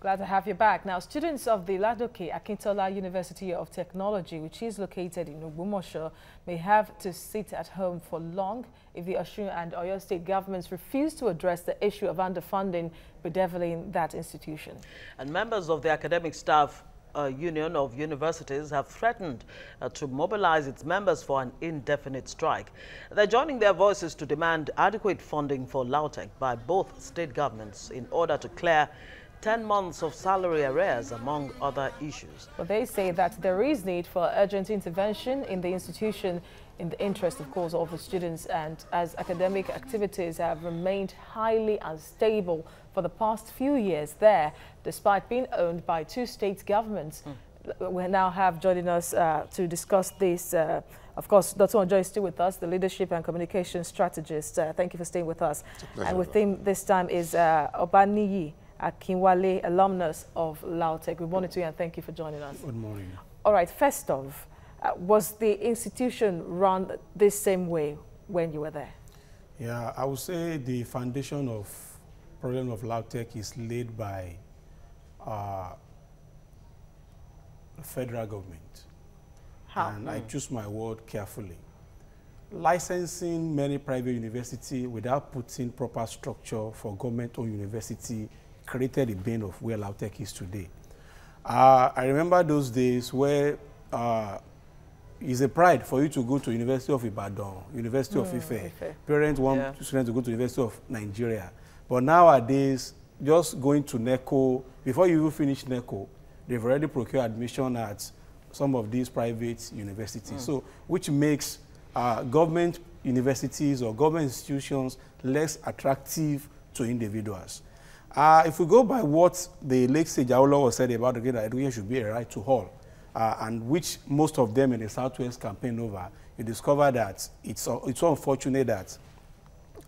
Glad to have you back. Now, students of the Lautech Akintola University of Technology, which is located in Ogbomoso, may have to sit at home for long if the Osun and Oyo state governments refuse to address the issue of underfunding bedeviling that institution. And members of the academic staff Union of Universities have threatened to mobilize its members for an indefinite strike. They're joining their voices to demand adequate funding for Lautech by both state governments in order to clear 10 months of salary arrears, among other issues. But they say that there is need for urgent intervention in the institution in the interest, of course, of the students, and as academic activities have remained highly unstable for the past few years there, despite being owned by two state governments. We now have joining us to discuss this. Of course, Dr. Onjo is still with us, the leadership and communication strategist. Thank you for staying with us. And with him this time is Obaniyi Akinwale, alumnus of Lautech. Good morning to you and thank you for joining us. Good morning. All right, first off, was the institution run this same way when you were there? Yeah, I would say the foundation of problem of Lautech is laid by the federal government. How? And I choose my word carefully. Licensing many private universities without putting proper structure for government-owned university created the bane of where Lautech is today. I remember those days where it's a pride for you to go to University of Ibadan, University of Ife. Parents want students to go to University of Nigeria. But nowadays, just going to NECO, before you even finish NECO, they've already procured admission at some of these private universities. So, which makes government universities or government institutions less attractive to individuals. If we go by what the late Sage Awolowo said about the education should be a right to all, and which most of them in the Southwest campaign over, you discover that it's so unfortunate that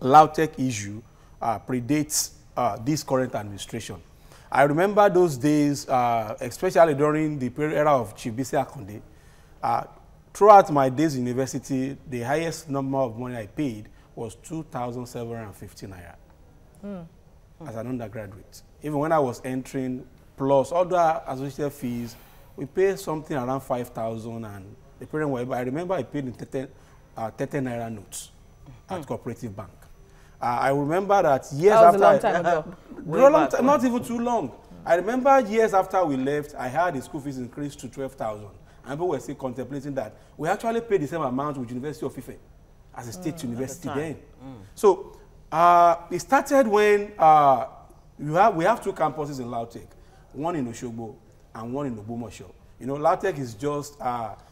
Lautech issue predates this current administration. I remember those days, especially during the era of Chief Bisi Akonde. Throughout my days in university, the highest number of money I paid was 2,750 naira as an undergraduate. Even when I was entering, plus other associated fees, we paid something around 5,000, and the parent were able, I remember I paid in 30 naira notes at Cooperative Bank. I remember that years after... That was a long time ago. Not even too long. I remember years after we left, I had the school fees increased to 12,000. And people were still contemplating that. We actually paid the same amount with University of Ife as a state university then. So it started when we have two campuses in Lautech, one in Oshogbo and one in Ogbomoso. You know, Lautech is just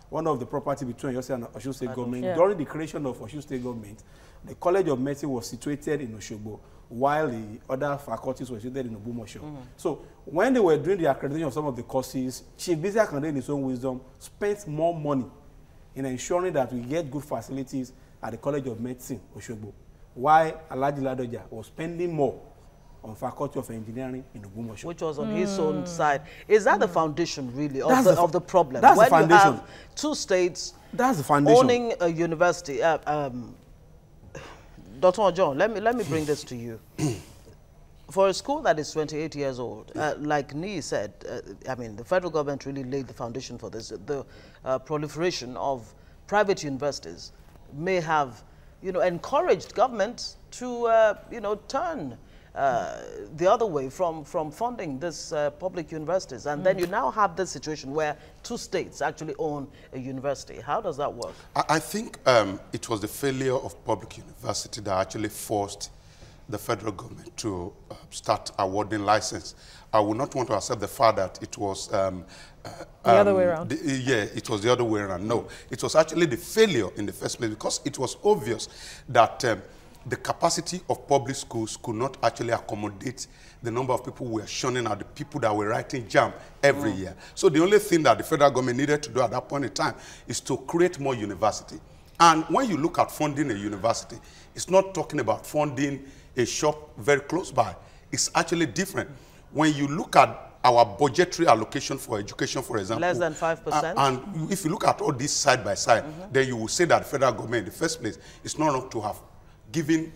one of the property between Oyo and Osun State government. Yeah. During the creation of Osun State government, the College of Medicine was situated in Oshogbo, while the other faculties were situated in Ogbomoso. So when they were doing the accreditation of some of the courses, Chief Bisi Akonde, in his own wisdom, spent more money in ensuring that we get good facilities at the College of Medicine, Oshogbo, while Alhaji Ladoja was spending more on Faculty of Engineering in Ogbomoso. Which was on his own side. Is that the foundation, really, of the problem? That's the foundation. When you have two states that's the foundation. owning a university, Dr. Onjo, let me bring this to you. For a school that is 28 years old, like Nii said, I mean, the federal government really laid the foundation for this. The proliferation of private universities may have, encouraged government to, turn the other way from funding this public universities. And then you now have this situation where two states actually own a university. How does that work? I think it was the failure of public university that actually forced the federal government to start awarding license. I would not want to accept the fact that it was the other way around. It was the other way around. No, it was actually the failure in the first place, because it was obvious that the capacity of public schools could not actually accommodate the number of people we are shunning at the people that were writing JAMB every year. So the only thing that the federal government needed to do at that point in time is to create more university. And when you look at funding a university, it's not talking about funding a shop very close by. It's actually different. When you look at our budgetary allocation for education, for example, less than 5%. And if you look at all this side by side, then you will say that the federal government in the first place is not enough to have giving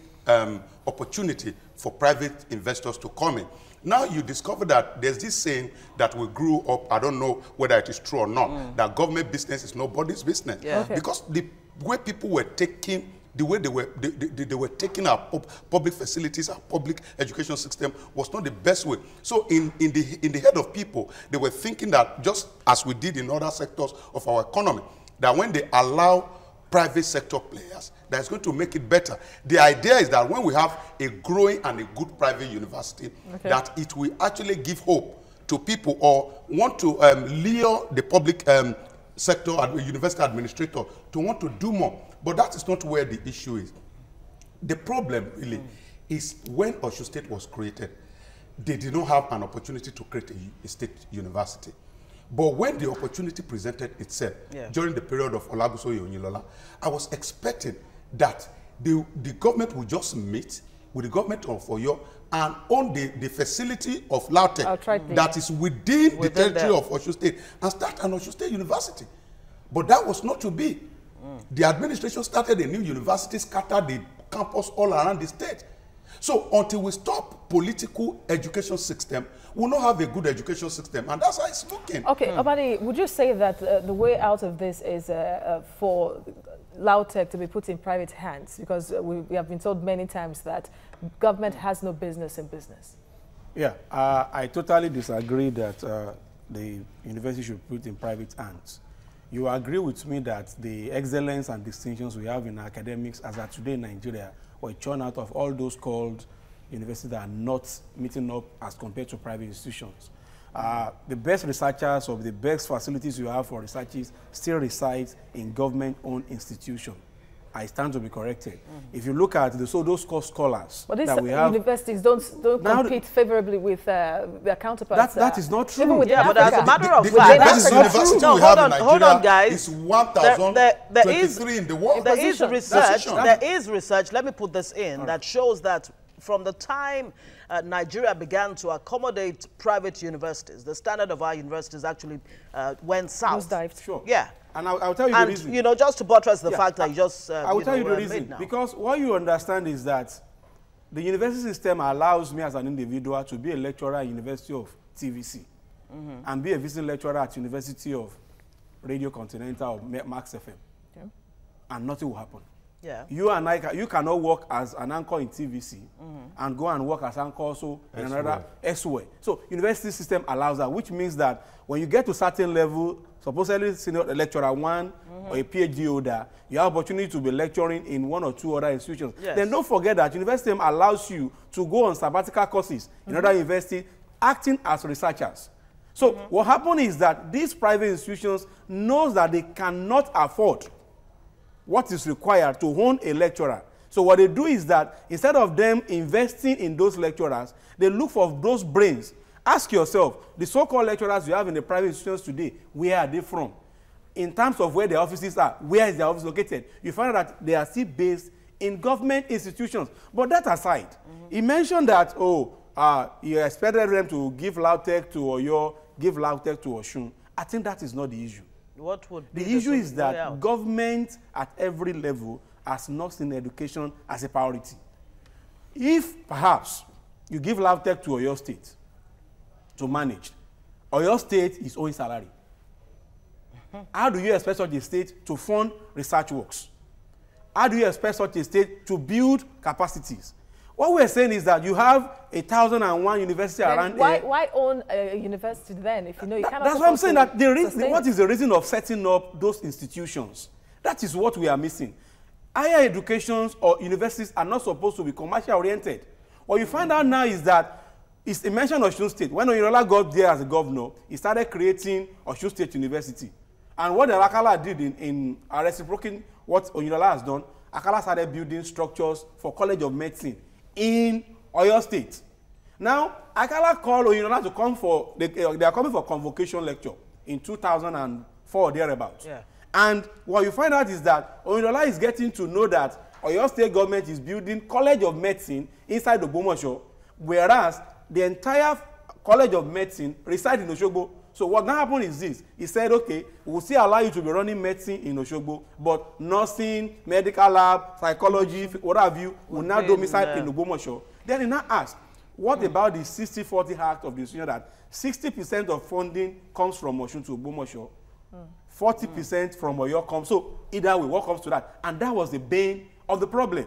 opportunity for private investors to come in. Now you discover that there's this saying that we grew up, I don't know whether it is true or not, that government business is nobody's business. Yeah. Okay. Because the way people were taking, the way they were taking our public facilities, our public education system was not the best way. So in the head of people, they were thinking that just as we did in other sectors of our economy, that when they allow private sector players, that's going to make it better. The idea is that when we have a growing and a good private university, that it will actually give hope to people or want to lure the public sector and university administrator to want to do more. But that is not where the issue is. The problem really is when Osun State was created, they did not have an opportunity to create a state university. But when the opportunity presented itself during the period of Olagusoye Oyinlola, I was expecting that the government would just meet with the government of Oyo and own the facility of Lautech that is within the territory of Osun State and start an Osun State University. But that was not to be. The administration started a new university, scattered the campus all around the state. So until we stop political education system, we'll not have a good education system, and that's how it's looking. Okay, Obadi, would you say that the way out of this is for Lautech to be put in private hands? Because we have been told many times that government has no business in business. Yeah, I totally disagree that the university should put in private hands. You agree with me that the excellence and distinctions we have in academics as of today in Nigeria were churned out of all those called universities that are not meeting up as compared to private institutions. The best researchers of the best facilities you have for researchers still reside in government-owned institutions. I stand to be corrected. If you look at those scholars but these that we have, universities don't compete favorably with their counterparts. That is not true. Even with but as a matter of the fact, best university we have in Nigeria hold on, guys. is 1,023 in the world. There is research. There is research. Let me put this in that shows that from the time Nigeria began to accommodate private universities, the standard of our universities actually went south. Sure. Yeah. And I'll tell you the reason. You know, just to buttress the fact that you just I will tell you the reason. Because what you understand is that the university system allows me as an individual to be a lecturer at University of TVC and be a visiting lecturer at University of Radio Continental or Max FM. And nothing will happen. Yeah. You and I, you cannot work as an anchor in TVC and go and work as anchor also in another elsewhere. So university system allows that, which means that when you get to certain level, supposedly senior lecturer 1 or a PhD holder, you have opportunity to be lecturing in 1 or 2 other institutions. Yes. Then don't forget that university allows you to go on sabbatical courses in other universities, acting as researchers. So what happened is that these private institutions knows that they cannot afford what is required to own a lecturer. So what they do is that instead of them investing in those lecturers, they look for those brains. Ask yourself, the so-called lecturers you have in the private institutions today, where are they from? In terms of where their offices are, where is their office located? You find out that they are still based in government institutions. But that aside, he mentioned that, you expected them to give Lautech to Oyo, give Lautech to Osun. I think that is not the issue. What would the issue is that government at every level has not seen education as a priority. If perhaps you give Lautech to Oyo State to manage, Oyo State is owing salary. How do you expect such a state to fund research works? How do you expect such a state to build capacities? What we're saying is that you have 1,001 university then around why own a university then if you know you cannot? That's what I'm saying, that what is the reason of setting up those institutions? That is what we are missing. Higher educations or universities are not supposed to be commercial oriented. What you find out now is that it's a mention of Osun State. When Oyinlola got there as a governor, he started creating Osun State University. And what the Akala did in reciprocating what Oyinlola has done, Akala started building structures for College of Medicine in Oyo State. Now, Akala called Oyinlola to come for, they are coming for convocation lecture in 2004, thereabouts. Yeah. And what you find out is that Oyinlola is getting to know that Oyo State government is building College of Medicine inside Ogbomoso, whereas the entire College of Medicine resides in Osogbo. So what now happened is this. He said, okay, we'll still allow you to be running medicine in Osogbo, but nursing, medical lab, psychology, what have you, will now domicile in Ogbomoso. Then he now asked, What about the 60-40 Act of the institution that 60% of funding comes from Osun to Ogbomoso, 40% from Oyo comes? So either way, what comes to that? And that was the bane of the problem.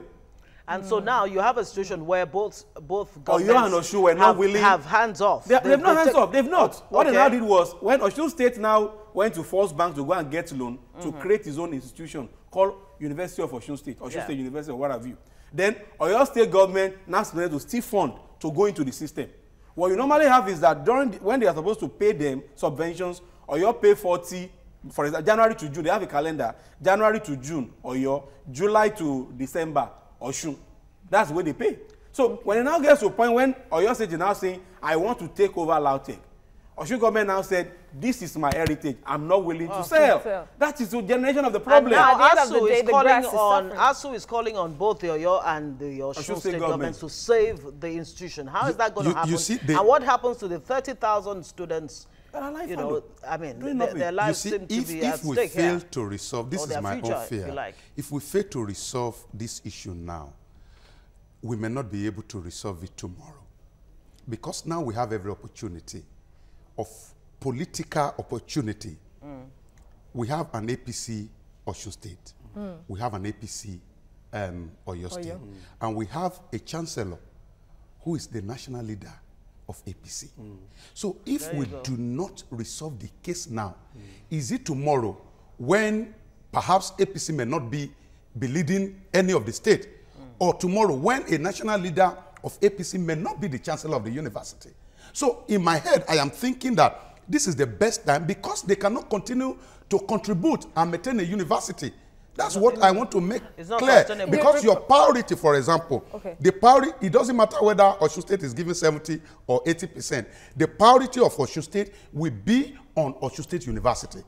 And so now you have a situation where both governments Oyo and Osun were not willing. Have hands off. They've not hands off. They've not. What they now did was, when Osun State now went to force banks to go and get loan to create his own institution called University of Osun State, Osun State University, or what have you. Then Oyo State government now started to still fund to go into the system. What you normally have is that when they are supposed to pay them subventions, Oyo pay 40, for example, January to June, they have a calendar. January to June, Oyo, July to December, Osun. That's the way they pay. So when it now gets to a point when Oyo State is now saying, I want to take over Lautech, Osun government now said, this is my heritage. I'm not willing to sell. That is the generation of the problem. And now ASU is calling on both the Oyo and the Osun State government to save the institution. How is that going to happen? And what happens to the 30,000 students? You know, I mean, their lives seem to be at stake here. If we fail to resolve, this is my own fear. If we fail to resolve this issue now, we may not be able to resolve it tomorrow. Because now we have every opportunity of political opportunity. We have an APC Osun State. We have an APC Oyo State. And we have a chancellor who is the national leader of APC. So if we do not resolve the case now, is it tomorrow when perhaps APC may not be leading any of the state, or tomorrow when a national leader of APC may not be the chancellor of the university? So in my head, I am thinking that this is the best time because they cannot continue to contribute and maintain a university. That's what I want to make clear. Because your priority, for example, the priority, it doesn't matter whether Osun State is giving 70 or 80%. The priority of Osun State will be on Osun State University.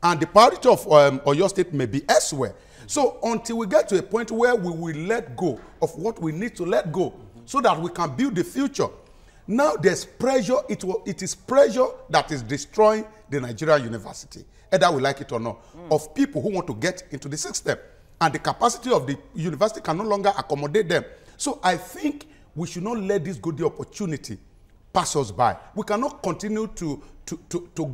And the priority of Oyo State may be elsewhere. So until we get to a point where we will let go of what we need to let go so that we can build the future. Now there's pressure. It is pressure that is destroying the Nigerian university, either we like it or not, of people who want to get into the system. And the capacity of the university can no longer accommodate them. So I think we should not let this good opportunity pass us by. We cannot continue to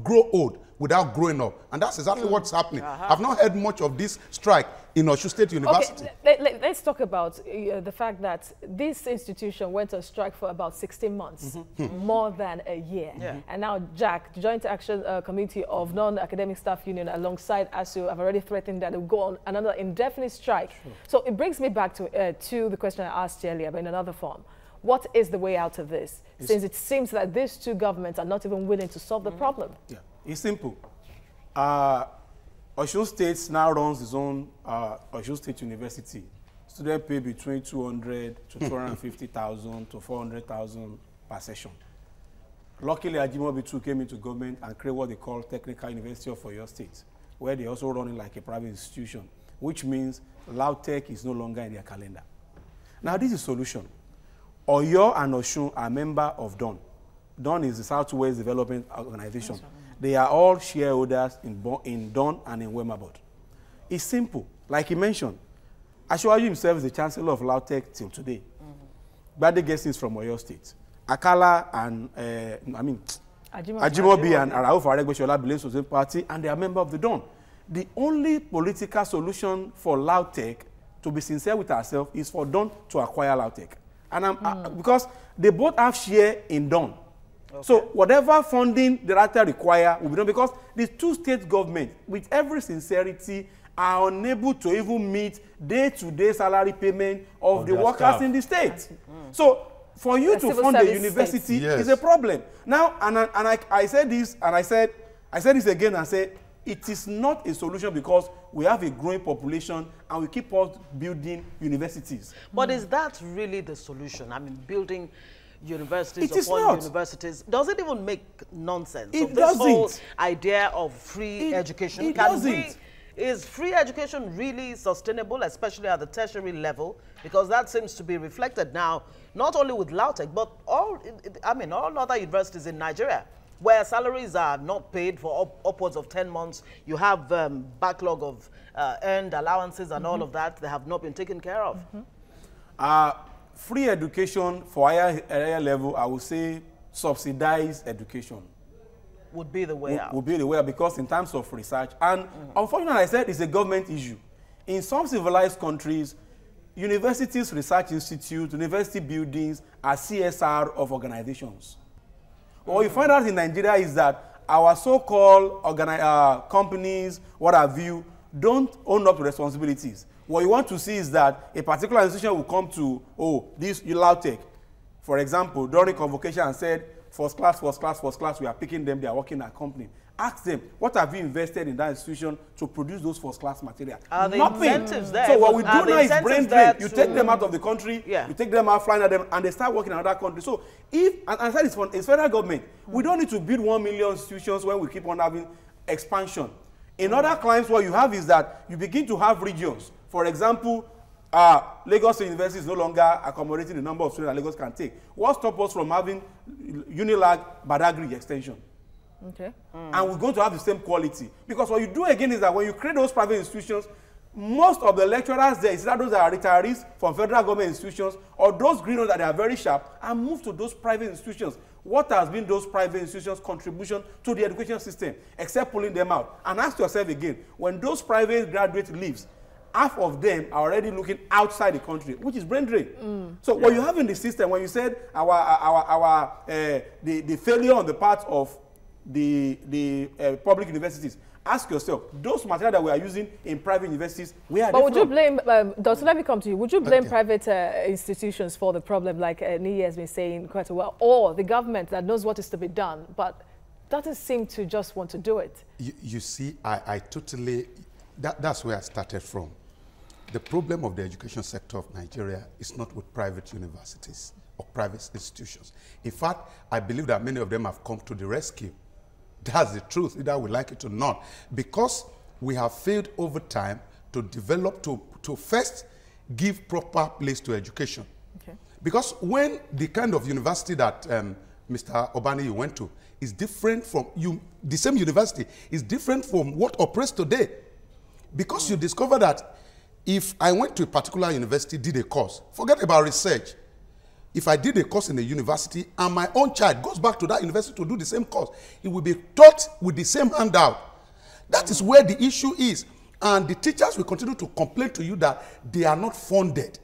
grow old without growing up. And that's exactly what's happening. I've not heard much of this strike in Osun State University. Okay, let's talk about the fact that this institution went on strike for about 16 months, more than a year. And now JAC, the Joint Action Committee of Non-Academic Staff Union, alongside ASU, have already threatened that they'll go on another indefinite strike. So it brings me back to the question I asked earlier, but in another form. What is the way out of this, since it seems that these two governments are not even willing to solve the problem? Yeah, it's simple. Osun State now runs its own Osun State University. Students pay between 200 to 250,000 to 400,000 per session. Luckily, Ajimobi too came into government and created what they call Technical University of Oyo State, where they also run it like a private institution, which means Lautech is no longer in their calendar. Now, this is a solution. Oyo and Osun are members of DON. DON is the Southwest Development Organization. They are all shareholders in DON and in Wemabot. It's simple. Like he mentioned, Ashwaju himself is the chancellor of Lautech till today. Bade gets is from Oyo State. Akala and, Ajimobi and Arauf Aregbesola belongs to the same party, and they are members of the DON. The only political solution for Lautech, to be sincere with ourselves, is for DON to acquire Lautech. And because they both have share in DON. So whatever funding the latter require will be done, because the two state governments, with every sincerity, are unable to even meet day-to-day salary payment of the workers in the state. So for you to fund the university is a problem. Now, I said this, and I said this again, and said it is not a solution because we have a growing population and we keep on building universities. But is that really the solution? I mean, building universities upon universities, does it even make nonsense? It doesn't. Whole idea of free education. Is free education really sustainable, especially at the tertiary level? Because that seems to be reflected now, not only with Lautech, but all other universities in Nigeria, where salaries are not paid for upwards of 10 months. You have backlog of earned allowances and all of that. They have not been taken care of. free education for higher level, I would say subsidized education would be the way out. Would be the way out, because in terms of research, and unfortunately, I said it's a government issue. In some civilized countries, universities, research institutes, university buildings are CSR of organizations. What you find out in Nigeria is that our so-called companies, what have you, don't own up to responsibilities. What you want to see is that a particular institution will come to, this Lautech, for example, during convocation and said, first class, we are picking them, they are working at a company. Ask them, what have you invested in that institution to produce those first-class material? Are the Nothing. incentives there? So what we do now is brain drain. You take them out of the country, yeah. you take them out, flying at them, and they start working in another country. So if, and I said it's federal government, we don't need to build 1 million institutions when we keep on having expansion. In other climes, what you have is that you begin to have regions. For example, Lagos University is no longer accommodating the number of students that Lagos can take. What stops us from having Unilag Badagry extension? Okay. And we're going to have the same quality. Because what you do again is that when you create those private institutions, most of the lecturers there, is that those that are retirees from federal government institutions or those greeners that they are very sharp and move to those private institutions. What has been those private institutions' contribution to the education system, except pulling them out? And ask yourself again, when those private graduates leave, half of them are already looking outside the country, which is brain drain. So what you have in the system, when you said the failure on the part of the public universities, ask yourself, those materials that we are using in private universities, where are they from? But would you blame, Doctor, let me come to you. Would you blame private institutions for the problem, like Nii has been saying quite a while, or the government that knows what is to be done, but doesn't seem to just want to do it? You see, I totally, that's where I started from. The problem of the education sector of Nigeria is not with private universities or private institutions. In fact, I believe that many of them have come to the rescue. That's the truth, either we like it or not. Because we have failed over time to develop, to first give proper place to education. Okay. Because when the kind of university that Mr. Obani went to is different from, the same university is different from what operates today. Because you discover that if I went to a particular university, did a course, forget about research. If I did a course in a university and my own child goes back to that university to do the same course, it will be taught with the same handout. That is where the issue is. And the teachers will continue to complain to you that they are not funded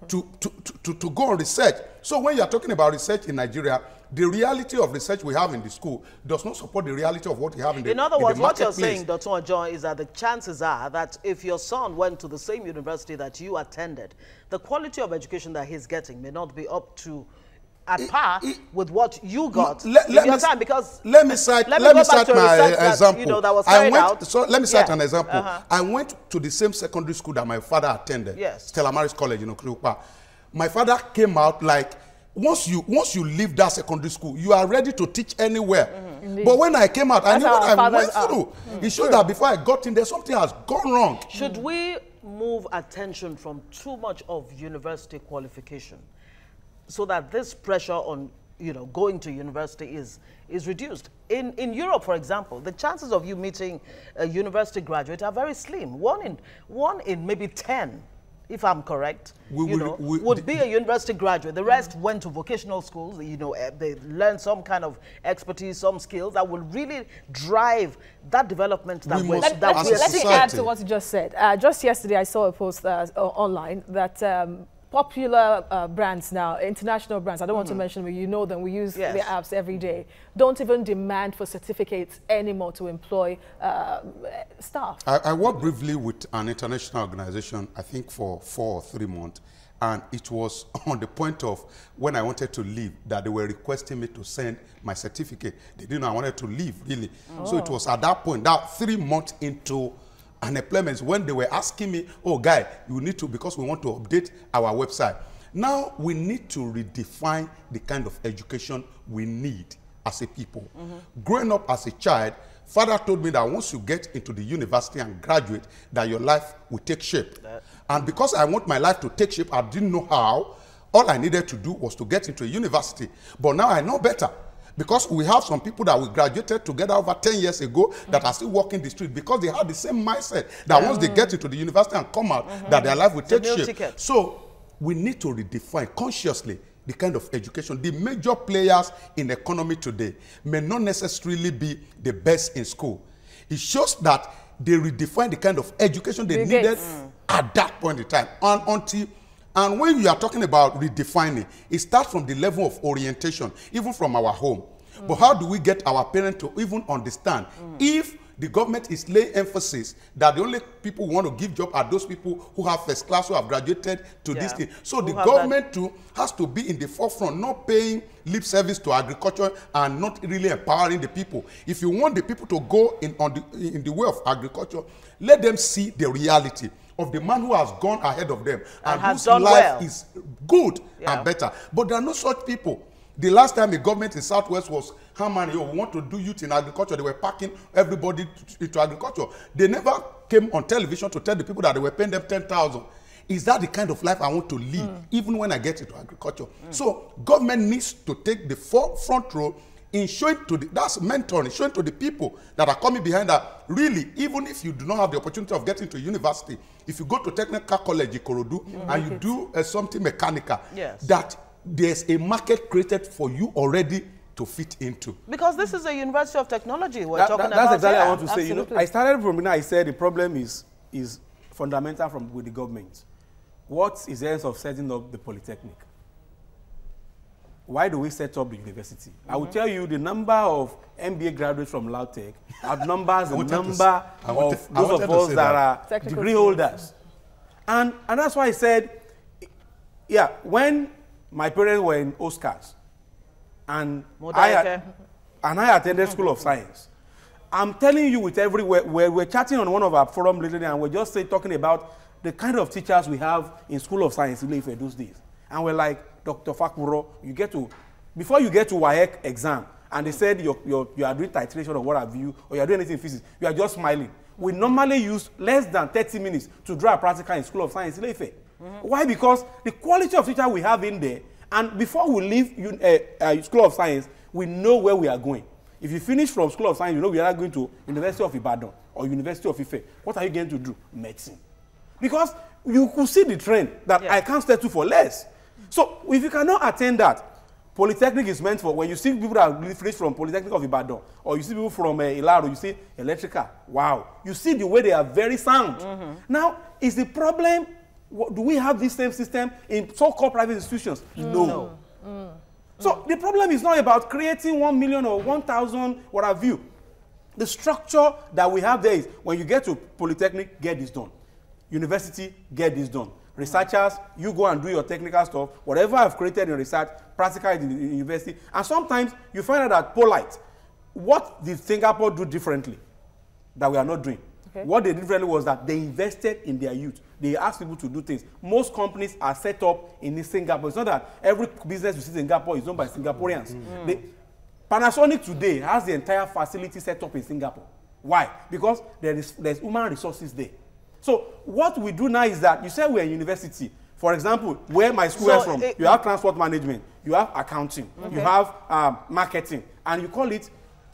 to go on research. So when you are talking about research in Nigeria, the reality of research we have in the school does not support the reality of what we have in the marketplace. In other words, what you're saying, Dr. Ojo, is that the chances are that if your son went to the same university that you attended, the quality of education that he's getting may not be up to at par with what you got in your time. Because let me cite my example. That was carried out. So let me cite an example. I went to the same secondary school that my father attended. Yes. Stella Maris College in Okrupa. My father came out like, once you leave that secondary school, you are ready to teach anywhere. But when I came out, I knew what I went through. It showed that before I got in there, something has gone wrong. Should we move attention from too much of university qualification so that this pressure on going to university is reduced? In Europe, for example, the chances of you meeting a university graduate are very slim. One in maybe 10. If I'm correct, would be a university graduate. The rest went to vocational schools. They learned some kind of expertise, some skills that will really drive that development. That let me add to what you just said. Just yesterday, I saw a post online that popular brands now, international brands, I don't want to mention them, you know them, we use their apps every day, don't even demand for certificates anymore to employ staff. I worked briefly with an international organization, I think for 4 or 3 months, and it was on the point of when I wanted to leave that they were requesting me to send my certificate. They didn't know I wanted to leave, really. So it was at that point, that 3 months into unemployment, when they were asking me, oh, guy, you need to, because we want to update our website. Now we need to redefine the kind of education we need as a people. Growing up as a child, father told me that once you get into the university and graduate, that your life will take shape. And because I want my life to take shape, I didn't know how. All I needed to do was to get into a university. But now I know better. Because we have some people that we graduated together over 10 years ago that are still walking the street because they have the same mindset that once they get into the university and come out, that their life will take shape. So we need to redefine consciously the kind of education. The major players in the economy today may not necessarily be the best in school. It shows that they redefine the kind of education they needed at that point in time. And when you are talking about redefining, it starts from the level of orientation, even from our home. But how do we get our parents to even understand if the government is laying emphasis that the only people who want to give job are those people who have first class, who have graduated to this thing. So the government too has to be in the forefront, not paying lip service to agriculture and not really empowering the people. If you want the people to go in the way of agriculture, let them see the reality of the man who has gone ahead of them and whose life is good and better. But there are no such people. The last time the government in Southwest was, how many we want to do youth in agriculture, they were packing everybody into agriculture. They never came on television to tell the people that they were paying them 10,000. Is that the kind of life I want to live, even when I get into agriculture? So government needs to take the front role in showing to that's mentoring, showing to the people that are coming behind that, really, even if you do not have the opportunity of getting to university, if you go to technical college, Ikorodu, and you do something mechanical, that there's a market created for you already to fit into. Because this is a university of technology we're talking about. That's exactly what I want to say. You know, I started from, I said the problem is fundamental with the government. What is the essence of setting up the polytechnic? Why do we set up the university? I will tell you the number of MBA graduates from Lautech outnumbers the number of those of us that are degree holders. And that's why I said, when my parents were in Oscars, and I attended School of Science. I'm telling you, with everywhere, we're chatting on one of our forum lately, and we're just talking about the kind of teachers we have in School of Science in those days. And we're like, Dr. Fakuro, before you get to WAEC exam, and they said you are doing titration or what have you, or you are doing anything in physics, you are just smiling. We normally use less than 30 minutes to draw a practical in School of Science in Ife. Why? Because the quality of teacher we have in there, and before we leave School of Science, we know where we are going. If you finish from School of Science, you know we are going to University of Ibadan or University of Ife. What are you going to do? Medicine. Because you could see the trend that I can't settle for less. So if you cannot attend that, Polytechnic is meant for when you see people that are finished from Polytechnic of Ibadan, or you see people from Ilaro, you see electrical. Wow. You see the way they are very sound. Now, is the problem, do we have this same system in so-called private institutions? No. So the problem is not about creating 1 million or 1,000, what have you. The structure that we have there is when you get to Polytechnic, get this done. University, get this done. Researchers, you go and do your technical stuff. Whatever I've created in research, practical in the university. And sometimes you find out that Polite, what did Singapore do differently that we are not doing? What they did differently was that they invested in their youth. They asked people to do things. Most companies are set up in Singapore. It's not that every business you see in Singapore is owned by Singaporeans. Panasonic today has the entire facility set up in Singapore. Why? Because there's human resources there. So what we do now is that, you say we're in university. For example, where my school is from, you have transport management, you have accounting, you have marketing, and you call it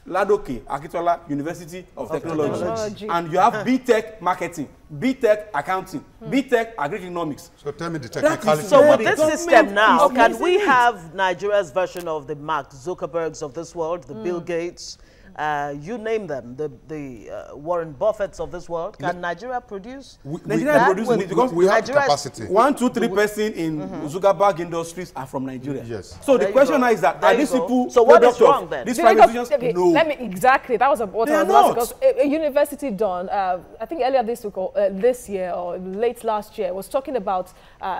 Lautech, Akitola University of Technology. And you have BTech marketing, BTech accounting, BTech agri-economics. So tell me the technicality. So with this system now, can we have Nigeria's version of the Mark Zuckerbergs of this world, the Bill Gates, you name them, the Warren Buffetts of this world? Can Nigeria produce? Nigeria produces because we have capacity. 1, 2, 3 person in Zuckerberg Industries are from Nigeria. Yes. So the question now is that are these people? So what is wrong then? These private institutions? No. Let me exactly. That was what I was asking. Because a university done, I think earlier this week or this year or late last year, was talking about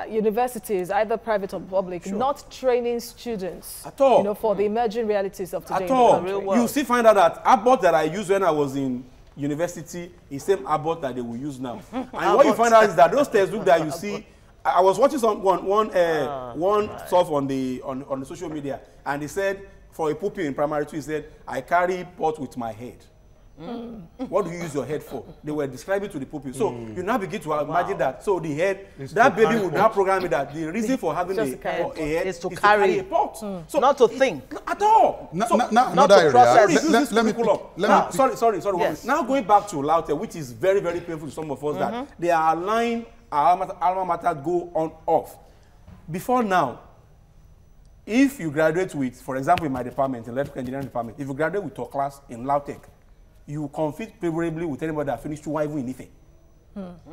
universities, either private or public, not training students at all. You know, for the emerging realities of today. At all. In the real world. You see, find out that Abbott that I used when I was in university is the same Abbott that they will use now. And what you find out is that those textbooks that you see, I was watching one stuff on the social media, and they said for a pupil in primary 2, he said, I carry pot with my head. What do you use your head for? They were describing to the pupil. So you now begin to imagine that. So the head, that baby would now program it that the reason for having a head is to carry a pot. So not to think at all. Not to process. Sorry. Yes. Now going back to Lautech, which is very, very painful to some of us, that they are allowing our alma mater go on off. Before now, if you graduate with, for example, in my department, in electrical engineering department, if you graduate with your class in Lautech, you compete favorably with anybody that finished you even in Ife.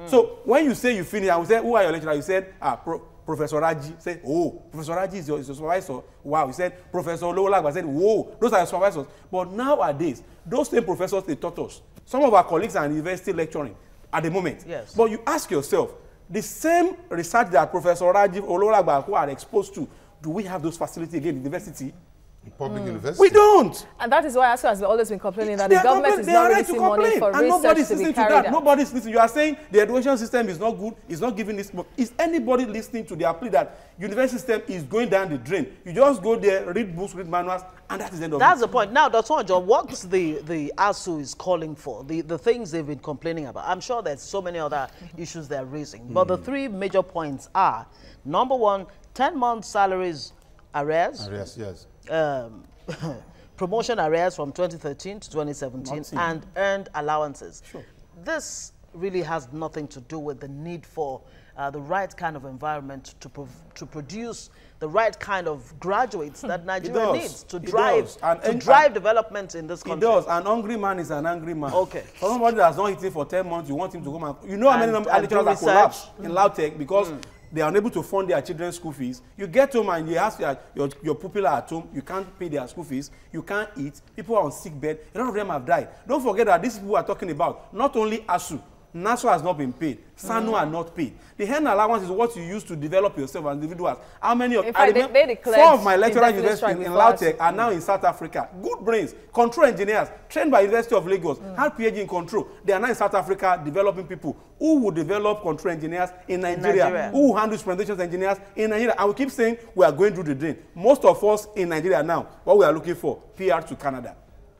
So when you say you finish, I will say, who are your lecturers? You said, Professor Raji. Say, oh, Professor Raji is your supervisor. Wow. You said, Professor Lowlag. I said, whoa, those are your supervisors. But nowadays, those same professors, they taught us. Some of our colleagues are in university lecturing at the moment. Yes. But you ask yourself, the same research that Professor Raji or Lowlag who are exposed to, do we have those facilities again in university? In public university? We don't. And that is why ASCO has always been complaining that the government is not releasing money for research to be carried out. Nobody's listening. You are saying the education system is not good, it's not giving this. Is anybody listening to their plea that university system is going down the drain? You just go there, read books, read manuals, and that is the end of it. That's the point. Now, Dr. Onjo, what the ASU is calling for, the things they've been complaining about, I'm sure there's so many other issues they're raising, but the three major points are, number one, 10-month salaries arrears. Arrears, yes. Promotion arrears from 2013 to 2017 and earned allowances. Sure. This really has nothing to do with the need for the right kind of environment to produce the right kind of graduates that Nigeria needs to drive development in this country. It does. An hungry man is an angry man. Okay. For somebody that's not eating for 10 months, you want him to come and... You know how many lecturers that collapse in Lautech because they are unable to fund their children's school fees. You get home and you ask your pupil at home, you can't pay their school fees, you can't eat, people are on sick bed, a lot of them have died. Don't forget that these people we are talking about, not only ASU, NASO has not been paid, SANU are not paid. The hen allowance is what you use to develop yourself as individuals. How many of... In fact, they 4 of my lecturers in Lautech are now in South Africa. Good brains, control engineers, trained by University of Lagos, had PhD in control. They are now in South Africa developing people who will develop control engineers in Nigeria, who will handle instrumentation engineers in Nigeria. I will keep saying we are going through the drain. Most of us in Nigeria now, what we are looking for, PR to Canada.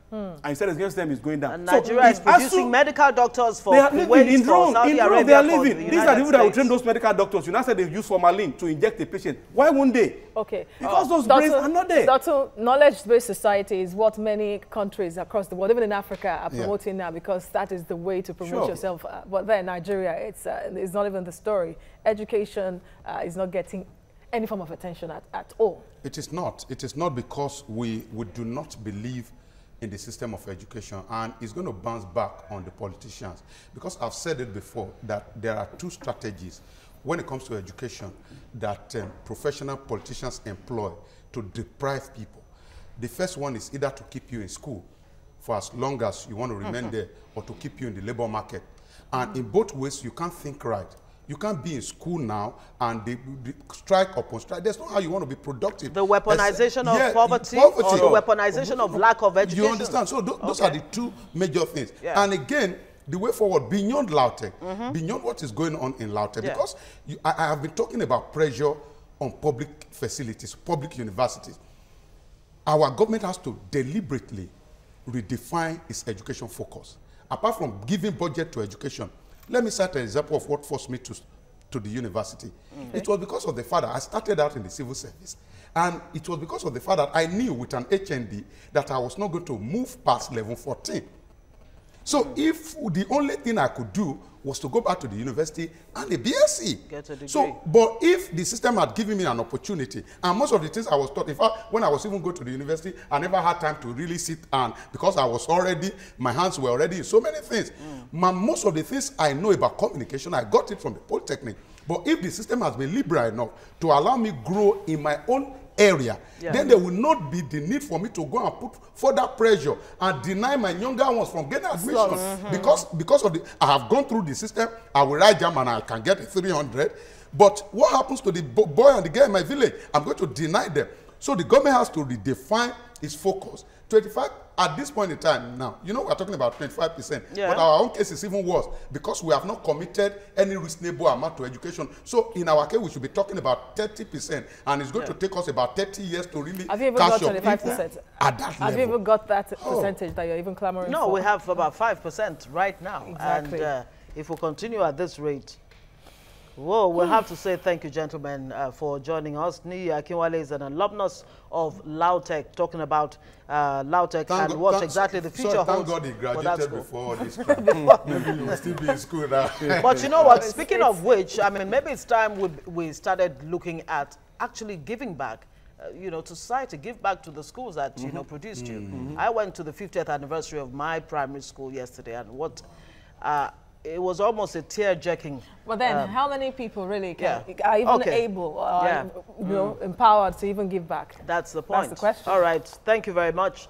And instead against them is going down. And Nigeria is producing medical doctors for Kuwait, in Saudi Arabia. They are living. These are the people that will train those medical doctors. You now say they use formalin to inject a patient. Why won't they? Okay. Because those brains are not there. Doctor, knowledge-based society is what many countries across the world, even in Africa, are promoting now because that is the way to promote yourself. But there in Nigeria, it's not even the story. Education is not getting any form of attention at all. It is not. It is not because we do not believe in the system of education, and it's going to bounce back on the politicians. Because I've said it before, that there are two strategies when it comes to education that professional politicians employ to deprive people. The first one is either to keep you in school for as long as you want to remain there, or to keep you in the labor market. And in both ways, you can't think right. You can't be in school now and they strike upon strike. There's not how you want to be productive. The weaponization of poverty or the weaponization of lack of education. You understand? So those are the two major things. Yeah. And again, the way forward, beyond Lautech, beyond what is going on in Lautech, because I have been talking about pressure on public facilities, public universities. Our government has to deliberately redefine its education focus. Apart from giving budget to education, let me cite an example of what forced me to the university. It was because of the fact that I started out in the civil service. And it was because of the fact that I knew with an HND that I was not going to move past level 14. So if the only thing I could do was to go back to the university and a BSc. Get a degree. So, but if the system had given me an opportunity, and most of the things I was taught, in fact, when I was even going to the university, I never had time to really sit and, because I was already, my hands were already in so many things. Most of the things I know about communication, I got it from the Polytechnic. But if the system has been liberal enough to allow me grow in my own area, then there will not be the need for me to go and put further pressure and deny my younger ones from getting admission. Because of the, I have gone through the system, I will write jam and I can get a 300. But what happens to the boy and the girl in my village? I'm going to deny them. So the government has to redefine its focus. 25 at this point in time now, you know, we're talking about 25%, but our own case is even worse because we have not committed any reasonable amount to education. So in our case, we should be talking about 30%, and it's going to take us about 30 years to really Have you even got 25% at that level. Have you even got that percentage that you're even clamoring for? No, we have about 5% right now. Exactly. And if we continue at this rate, whoa, we'll have to say thank you, gentlemen, for joining us. Niyi Akinwale is an alumnus of Lautech, talking about Lautech and what exactly the future holds. Thank God he graduated before all this crap. Maybe you will still be in school now. But you know what, speaking of which, I mean, maybe it's time we started looking at actually giving back, you know, to society, give back to the schools that, you know, produced you. I went to the 50th anniversary of my primary school yesterday, and what, it was almost a tear-jerking. But then, how many people really are even able, or you know, empowered to even give back? That's the point. That's the question. All right. Thank you very much.